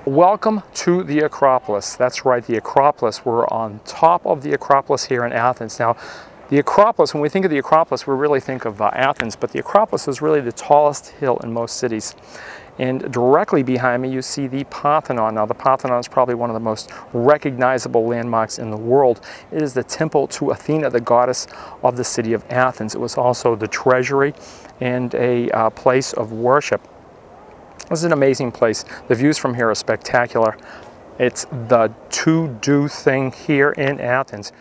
Welcome to the Acropolis. That's right, the Acropolis. We're on top of the Acropolis here in Athens. Now, the Acropolis, when we think of the Acropolis, we really think of Athens, but the Acropolis is really the tallest hill in most cities. And directly behind me, you see the Parthenon. Now, the Parthenon is probably one of the most recognizable landmarks in the world. It is the temple to Athena, the goddess of the city of Athens. It was also the treasury and a place of worship. This is an amazing place. The views from here are spectacular. It's the to-do thing here in Athens.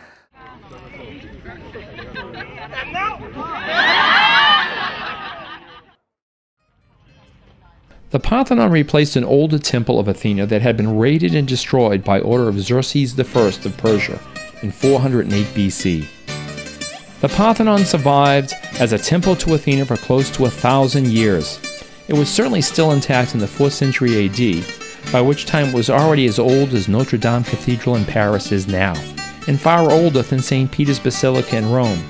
The Parthenon replaced an older temple of Athena that had been raided and destroyed by order of Xerxes I of Persia in 408 BC. The Parthenon survived as a temple to Athena for close to 1,000 years. It was certainly still intact in the 4th century AD, by which time it was already as old as Notre Dame Cathedral in Paris is now, and far older than St. Peter's Basilica in Rome.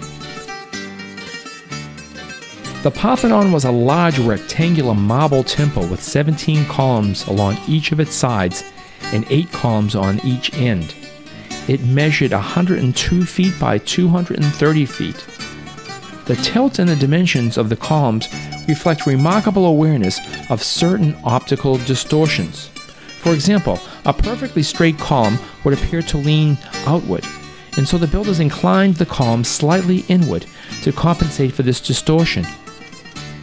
The Parthenon was a large rectangular marble temple with 17 columns along each of its sides and 8 columns on each end. It measured 102 feet by 230 feet. The tilt and the dimensions of the columns reflect remarkable awareness of certain optical distortions. For example, a perfectly straight column would appear to lean outward, and so the builders inclined the column slightly inward to compensate for this distortion.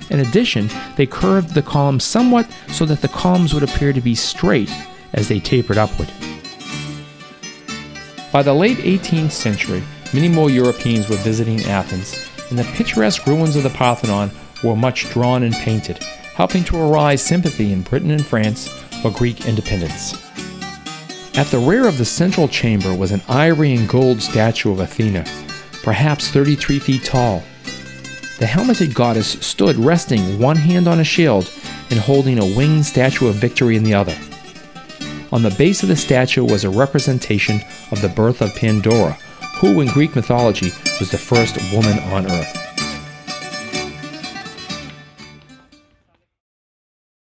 In addition, they curved the column somewhat so that the columns would appear to be straight as they tapered upward. By the late 18th century, many more Europeans were visiting Athens, and the picturesque ruins of the Parthenon were much drawn and painted, helping to arouse sympathy in Britain and France for Greek independence. At the rear of the central chamber was an ivory and gold statue of Athena, perhaps 33 feet tall. The helmeted goddess stood resting one hand on a shield and holding a winged statue of victory in the other. On the base of the statue was a representation of the birth of Pandora, who in Greek mythology was the first woman on earth.